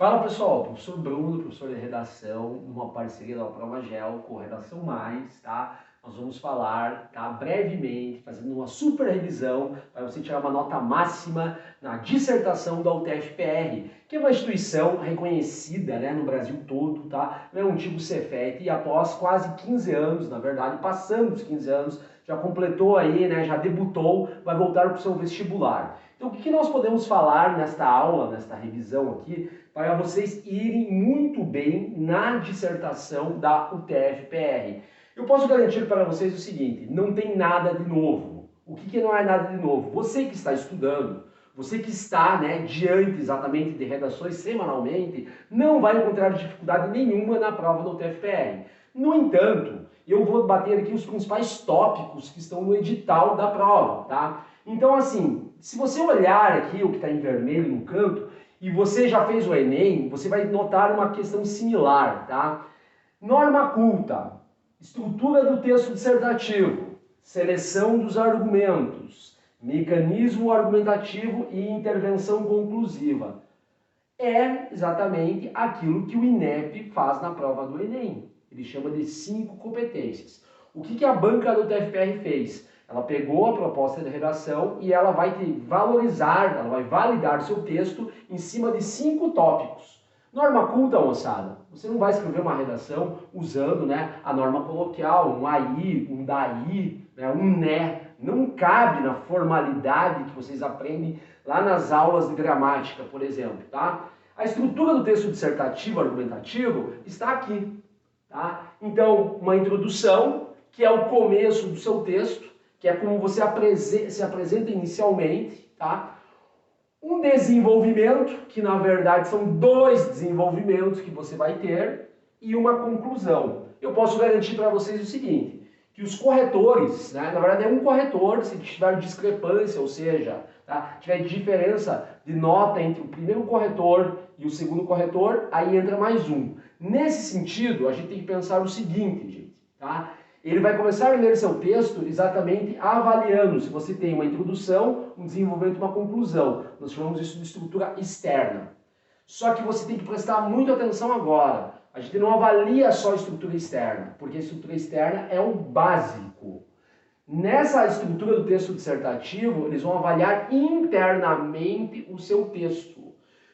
Fala pessoal, professor Bruno, professor de redação, uma parceria da Prova Gel com Redação Mais, tá? Nós vamos falar, tá, brevemente, fazendo uma super revisão para você tirar uma nota máxima na dissertação da UTF-PR, que é uma instituição reconhecida, né, no Brasil todo, tá? É um antigo Cefet e após quase 15 anos, na verdade, passando os 15 anos, já completou aí, né, já debutou, vai voltar para o seu vestibular. Então o que nós podemos falar nesta aula, nesta revisão aqui, para vocês irem muito bem na dissertação da UTF-PR? Eu posso garantir para vocês o seguinte, não tem nada de novo. O que não é nada de novo? Você que está estudando, você que está, né, diante exatamente de redações semanalmente, não vai encontrar dificuldade nenhuma na prova da UTF-PR. No entanto, eu vou bater aqui os principais tópicos que estão no edital da prova, tá? Então, assim, se você olhar aqui o que está em vermelho no canto, e você já fez o Enem, você vai notar uma questão similar, tá? Norma culta, estrutura do texto dissertativo, seleção dos argumentos, mecanismo argumentativo e intervenção conclusiva. É exatamente aquilo que o INEP faz na prova do Enem. Ele chama de 5 competências. O que a banca do TFPR fez? Ela pegou a proposta de redação e ela vai te valorizar, ela vai validar o seu texto em cima de 5 tópicos. Norma culta, moçada. Você não vai escrever uma redação usando, né, a norma coloquial, um aí, um daí, né, um né. Não cabe na formalidade que vocês aprendem lá nas aulas de gramática, por exemplo, tá? A estrutura do texto dissertativo, argumentativo, está aqui, tá? Então, uma introdução, que é o começo do seu texto, que é como você se apresenta inicialmente, tá? Um desenvolvimento, que na verdade são 2 desenvolvimentos que você vai ter, e uma conclusão. Eu posso garantir para vocês o seguinte, que os corretores, né, na verdade é um corretor, se tiver discrepância, ou seja, tá, tiver diferença de nota entre o primeiro corretor e o segundo corretor, aí entra mais um. Nesse sentido, a gente tem que pensar o seguinte, gente, tá? Ele vai começar a ler seu texto exatamente avaliando se você tem uma introdução, um desenvolvimento e uma conclusão. Nós chamamos isso de estrutura externa. Só que você tem que prestar muita atenção agora. A gente não avalia só a estrutura externa, porque a estrutura externa é o básico. Nessa estrutura do texto dissertativo, eles vão avaliar internamente o seu texto.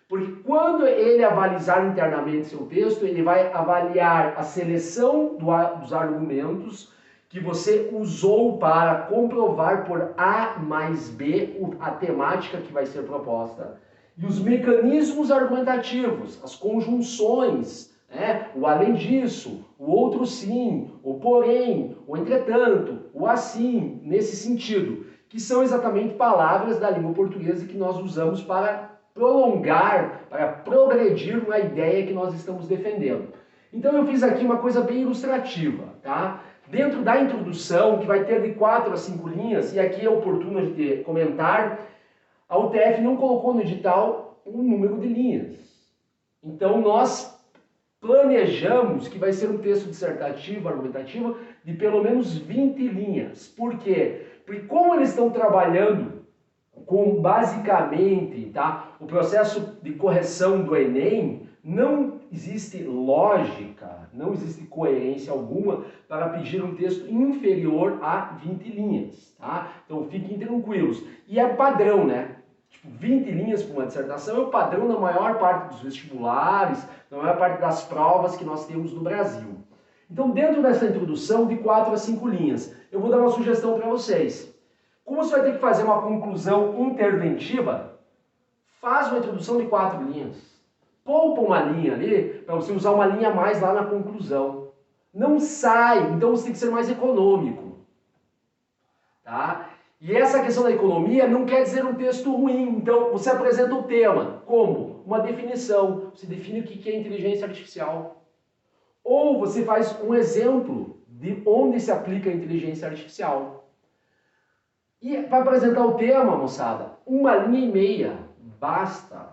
Porque quando ele avalizar internamente seu texto, ele vai avaliar a seleção dos argumentos que você usou para comprovar por A mais B a temática que vai ser proposta. E os mecanismos argumentativos, as conjunções, né? O além disso, o outro sim, o porém, o entretanto, o assim, nesse sentido, que são exatamente palavras da língua portuguesa que nós usamos para prolongar, para progredir na ideia que nós estamos defendendo. Então eu fiz aqui uma coisa bem ilustrativa, tá? Dentro da introdução, que vai ter de 4 a 5 linhas, e aqui é oportuno a gente comentar, a UTF não colocou no edital um número de linhas. Então nós planejamos que vai ser um texto dissertativo, argumentativo, de pelo menos 20 linhas. Por quê? Porque como eles estão trabalhando com basicamente, tá, o processo de correção do Enem, não existe lógica, não existe coerência alguma para pedir um texto inferior a 20 linhas, tá? Então fiquem tranquilos. E é padrão, né? Tipo, 20 linhas para uma dissertação é o padrão na maior parte dos vestibulares, na maior parte das provas que nós temos no Brasil. Então, dentro dessa introdução, de 4 a 5 linhas, eu vou dar uma sugestão para vocês. Como você vai ter que fazer uma conclusão interventiva, faz uma introdução de 4 linhas. Poupa uma linha ali, para você usar uma linha a mais lá na conclusão. Não sai, então você tem que ser mais econômico. Tá? E essa questão da economia não quer dizer um texto ruim. Então, você apresenta o tema. Como? Uma definição. Você define o que é inteligência artificial. Ou você faz um exemplo de onde se aplica a inteligência artificial. E para apresentar o tema, moçada, 1,5 linha basta.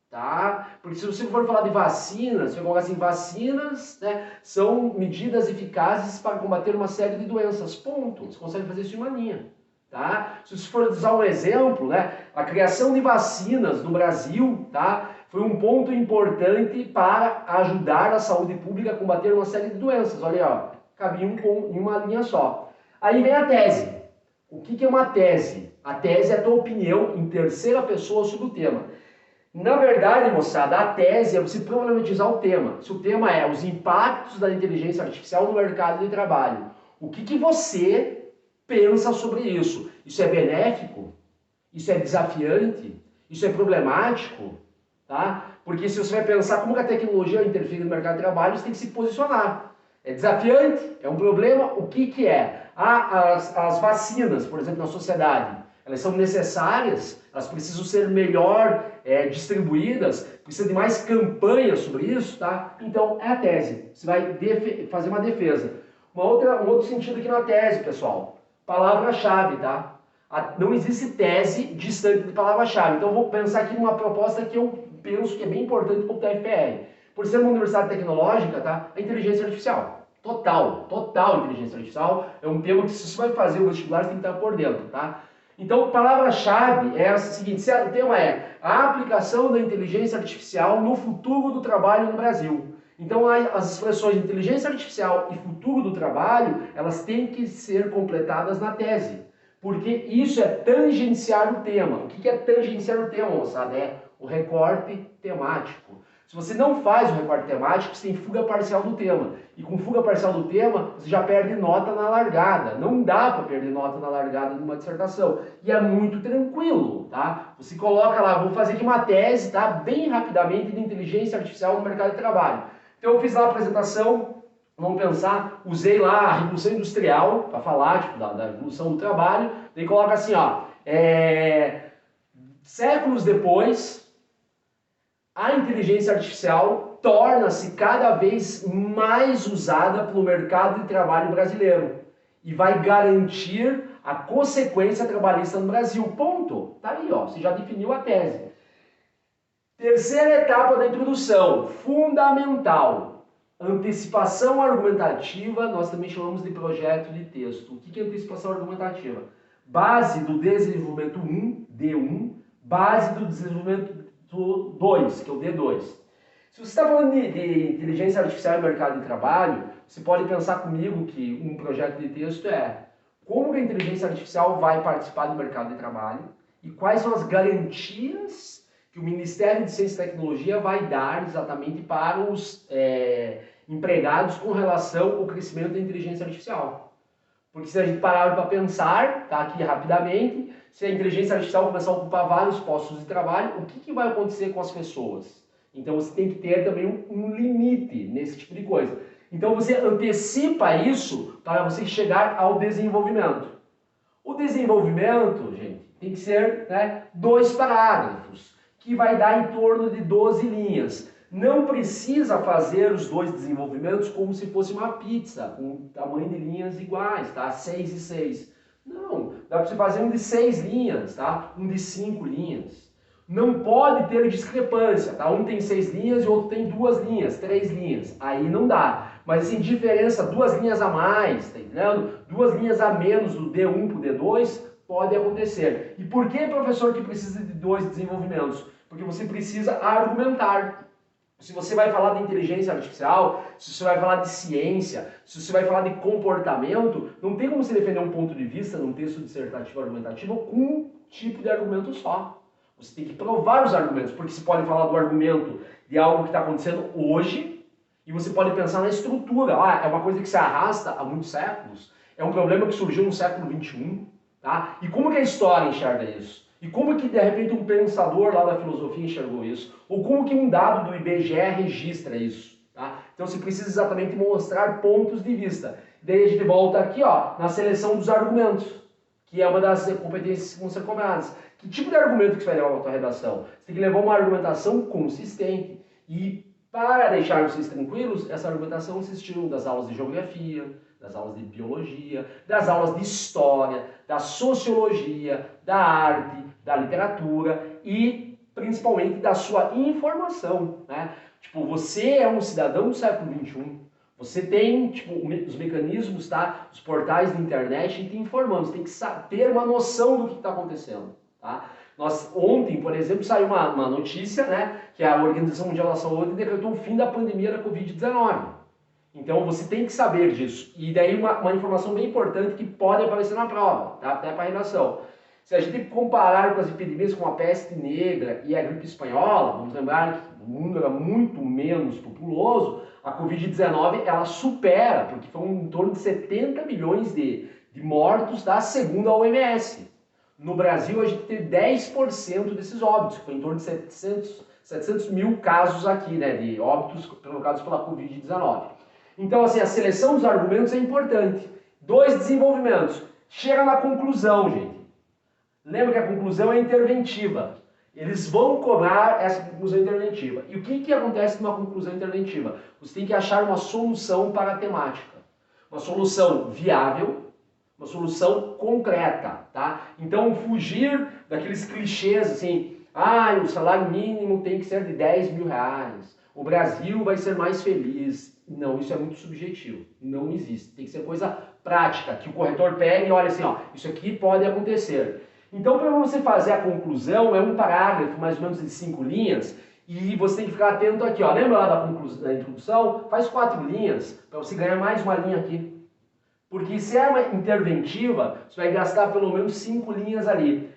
Tá? Porque se você for falar de vacinas, você vai colocar assim, vacinas, né, são medidas eficazes para combater uma série de doenças. Ponto. Você consegue fazer isso em 1 linha. tá? Se você for usar um exemplo, né, a criação de vacinas no Brasil, tá, foi um ponto importante para ajudar a saúde pública a combater uma série de doenças. Olha aí, ó, cabia em uma linha só. Aí vem a tese. O que é uma tese? A tese é a tua opinião em terceira pessoa sobre o tema. Na verdade, moçada, a tese é você problematizar o tema. Se o tema é os impactos da inteligência artificial no mercado de trabalho, o que você pensa sobre isso? Isso é benéfico? Isso é desafiante? Isso é problemático? Tá? Porque se você vai pensar como que a tecnologia interfere no mercado de trabalho, você tem que se posicionar. É desafiante? É um problema? O que é? As vacinas, por exemplo, na sociedade, elas são necessárias, elas precisam ser melhor distribuídas, precisa de mais campanhas sobre isso, tá? Então, é a tese. Você vai fazer uma defesa. Um outro sentido aqui na tese, pessoal. Palavra-chave, tá? Não existe tese distante de palavra-chave. Então, eu vou pensar aqui numa proposta que eu penso que é bem importante para o TFPR. Por ser uma universidade tecnológica, tá? A inteligência artificial. Total inteligência artificial. É um tema que, se você vai fazer o vestibular, você tem que estar por dentro, tá? Então, palavra-chave é a seguinte: o tema é a aplicação da inteligência artificial no futuro do trabalho no Brasil. Então, as expressões inteligência artificial e futuro do trabalho, elas têm que ser completadas na tese. Porque isso é tangenciar o tema. O que é tangenciar o tema, moçada? É o recorte temático. Se você não faz o recorte temático, você tem fuga parcial do tema. E com fuga parcial do tema, você já perde nota na largada. Não dá para perder nota na largada de uma dissertação. E é muito tranquilo, tá? Você coloca lá, vou fazer aqui uma tese, tá? Bem rapidamente, de inteligência artificial no mercado de trabalho. Então eu fiz lá a apresentação, vamos pensar, usei lá a Revolução Industrial para falar tipo, da evolução do trabalho. Daí coloca assim, ó, séculos depois, a inteligência artificial torna-se cada vez mais usada pelo mercado de trabalho brasileiro e vai garantir a consequência trabalhista no Brasil. Ponto. Tá aí, ó, você já definiu a tese. Terceira etapa da introdução, fundamental. Antecipação argumentativa, nós também chamamos de projeto de texto. O que é antecipação argumentativa? Base do desenvolvimento 1, D1, base do desenvolvimento 2, que é o D2. Se você está falando de inteligência artificial e mercado de trabalho, você pode pensar comigo que um projeto de texto é como a inteligência artificial vai participar do mercado de trabalho e quais são as garantias que o Ministério de Ciência e Tecnologia vai dar exatamente para os empregados com relação ao crescimento da inteligência artificial. Porque se a gente parar para pensar, tá aqui rapidamente, se a inteligência artificial começar a ocupar vários postos de trabalho, o que vai acontecer com as pessoas? Então você tem que ter também um limite nesse tipo de coisa. Então você antecipa isso para você chegar ao desenvolvimento. O desenvolvimento, gente, tem que ser 2 parágrafos, que vai dar em torno de 12 linhas. Não precisa fazer os 2 desenvolvimentos como se fosse uma pizza, com tamanho de linhas iguais, tá? 6 e 6. Não, dá para você fazer um de 6 linhas, tá? Um de 5 linhas. Não pode ter discrepância, tá? Um tem 6 linhas e o outro tem 2 linhas, 3 linhas. Aí não dá. Mas assim, diferença, 2 linhas a mais, tá entendendo? 2 linhas a menos do D1 para o D2 pode acontecer. E por que, professor, que precisa de 2 desenvolvimentos? Porque você precisa argumentar. Se você vai falar de inteligência artificial, se você vai falar de ciência, se você vai falar de comportamento, não tem como você defender um ponto de vista num texto dissertativo argumentativo com um tipo de argumento só. Você tem que provar os argumentos, porque você pode falar do argumento de algo que está acontecendo hoje e você pode pensar na estrutura. É uma coisa que se arrasta há muitos séculos, é um problema que surgiu no século XXI. Tá? E como que a história enxerga isso? E como que, de repente, um pensador lá da filosofia enxergou isso? Ou como que um dado do IBGE registra isso? Tá? Então, você precisa exatamente mostrar pontos de vista. Daí a gente volta aqui, ó, na seleção dos argumentos, que é uma das competências que vão ser cobradas. Que tipo de argumento que você vai levar para a tua redação? Você tem que levar uma argumentação consistente. E, para deixar vocês tranquilos, essa argumentação existiu das aulas de geografia, das aulas de biologia, das aulas de história, da sociologia, da arte, da literatura e principalmente da sua informação, né? Tipo, você é um cidadão do século XXI, Você tem tipo, os mecanismos, tá? Os portais da internet te informando, você tem que ter uma noção do que está acontecendo. Tá? Ontem, por exemplo, saiu uma notícia, né, que a Organização Mundial da Saúde decretou o fim da pandemia da Covid-19. Então você tem que saber disso. E daí uma informação bem importante que pode aparecer na prova, tá? Até para a redação. Se a gente comparar com as epidemias como a peste negra e a gripe espanhola, vamos lembrar que o mundo era muito menos populoso, a Covid-19 ela supera, porque foram em torno de 70 milhões de mortos, tá? Segundo a OMS. No Brasil, a gente teve 10% desses óbitos, que foi em torno de 700 mil casos aqui, né, de óbitos provocados pela Covid-19. Então, assim, a seleção dos argumentos é importante. 2 desenvolvimentos. Chega na conclusão, gente. Lembra que a conclusão é interventiva. Eles vão cobrar essa conclusão interventiva. E o que acontece numa conclusão interventiva? Você tem que achar uma solução para a temática. Uma solução viável, uma solução concreta, tá? Então, fugir daqueles clichês assim, o salário mínimo tem que ser de 10 mil reais, o Brasil vai ser mais feliz. Não, isso é muito subjetivo, não existe. Tem que ser coisa prática, que o corretor pegue e olha assim, ó, isso aqui pode acontecer. Então, para você fazer a conclusão, é um parágrafo, mais ou menos de 5 linhas, e você tem que ficar atento aqui, ó. Lembra lá da introdução? Faz 4 linhas, para você ganhar mais uma linha aqui. Porque se é uma interventiva, você vai gastar pelo menos 5 linhas ali.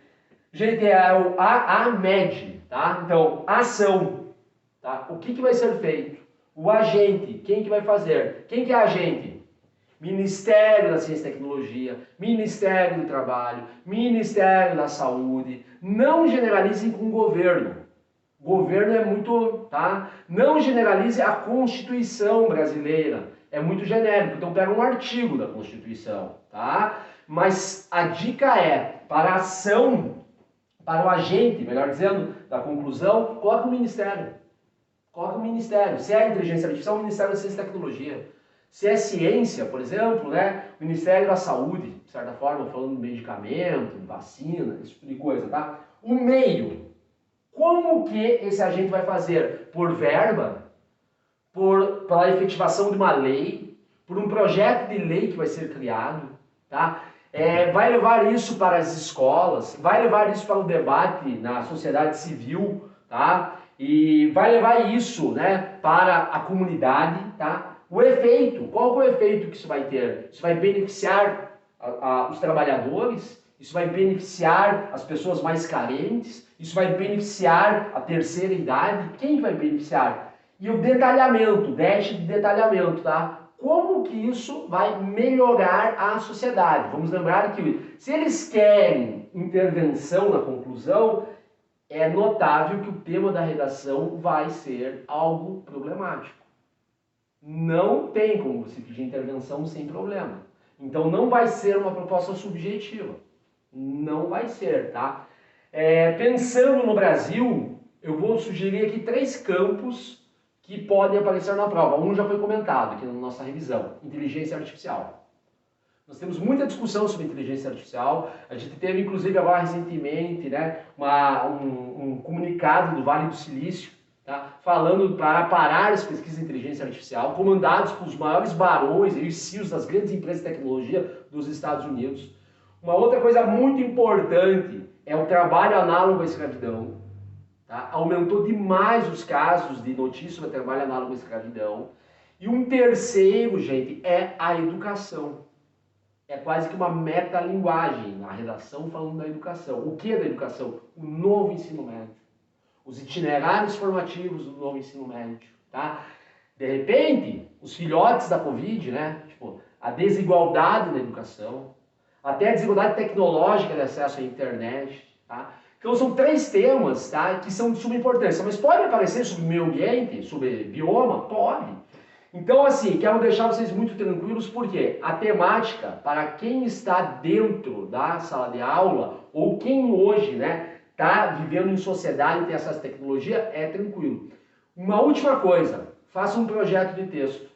Gente, é o AMED, tá? Então, ação, tá? O que vai ser feito? O agente, quem que vai fazer? Quem que é agente? Ministério da Ciência e Tecnologia, Ministério do Trabalho, Ministério da Saúde. Não generalizem com o governo. O governo é muito, tá? Não generalize a Constituição brasileira. É muito genérico, então pega um artigo da Constituição, tá? Mas a dica é, para a ação, para o agente, melhor dizendo, da conclusão, coloca o Ministério. Coloca o Ministério. Se é inteligência artificial, o Ministério da Ciência e Tecnologia. Se é ciência, por exemplo, né, o Ministério da Saúde, de certa forma, falando de medicamento, de vacina, esse tipo de coisa, tá? O meio. Como que esse agente vai fazer? Por verba? Pela efetivação de uma lei? Por um projeto de lei que vai ser criado? Tá? Vai levar isso para as escolas? Vai levar isso para o debate na sociedade civil? Tá? E vai levar isso, né, para a comunidade? Tá? O efeito, qual é o efeito que isso vai ter? Isso vai beneficiar os trabalhadores? Isso vai beneficiar as pessoas mais carentes? Isso vai beneficiar a terceira idade? Quem vai beneficiar? E o detalhamento, dash de detalhamento, tá? Como que isso vai melhorar a sociedade? Vamos lembrar que se eles querem intervenção na conclusão, é notável que o tema da redação vai ser algo problemático. Não tem como você pedir intervenção sem problema. Então não vai ser uma proposta subjetiva. Não vai ser, tá? Pensando no Brasil, eu vou sugerir aqui 3 campos que podem aparecer na prova. Um já foi comentado aqui na nossa revisão, inteligência artificial. Nós temos muita discussão sobre inteligência artificial. A gente teve, inclusive, agora recentemente, né, um comunicado do Vale do Silício, tá, falando para parar as pesquisas de inteligência artificial, comandados por os maiores barões e os CEOs das grandes empresas de tecnologia dos Estados Unidos. Uma outra coisa muito importante é o trabalho análogo à escravidão. Tá? Aumentou demais os casos de notícias sobre trabalho análogo à escravidão. E um terceiro, gente, é a educação. É quase que uma metalinguagem, a redação falando da educação. O que é da educação? O novo ensino médio. Os itinerários formativos do novo ensino médio. Tá? De repente, os filhotes da Covid, né? Tipo, a desigualdade na educação, até a desigualdade tecnológica de acesso à internet. Tá? Então são 3 temas, tá, que são de suma importância. Mas pode aparecer sobre meio ambiente, sobre bioma? Pode. Então, assim, quero deixar vocês muito tranquilos, porque a temática, para quem está dentro da sala de aula, ou quem hoje, né, está vivendo em sociedade e tem acesso à tecnologia, é tranquilo. Uma última coisa, faça um projeto de texto.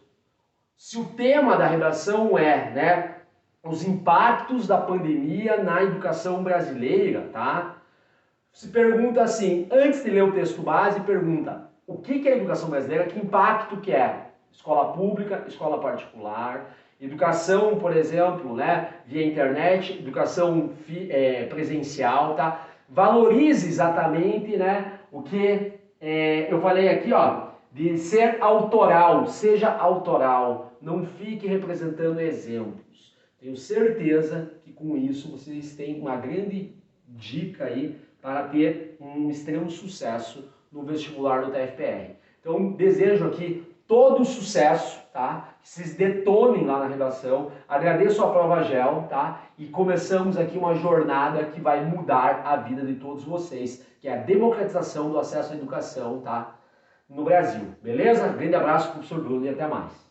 Se o tema da redação é, né, os impactos da pandemia na educação brasileira, tá? Se pergunta assim, antes de ler o texto base, pergunta o que é a educação brasileira, que impacto que é? escola pública, escola particular, educação, por exemplo, né, via internet, educação presencial, tá? Valorize exatamente, né, o que eu falei aqui, ó, de ser autoral, seja autoral, não fique representando exemplos. Tenho certeza que com isso vocês têm uma grande dica aí para ter um extremo sucesso no vestibular do TFPR. Então, desejo aqui todo o sucesso, tá? Que vocês detonem lá na redação. Agradeço a Prova Gel, tá? E começamos aqui uma jornada que vai mudar a vida de todos vocês, que é a democratização do acesso à educação, tá? No Brasil, beleza? Grande abraço, professor Bruno, e até mais.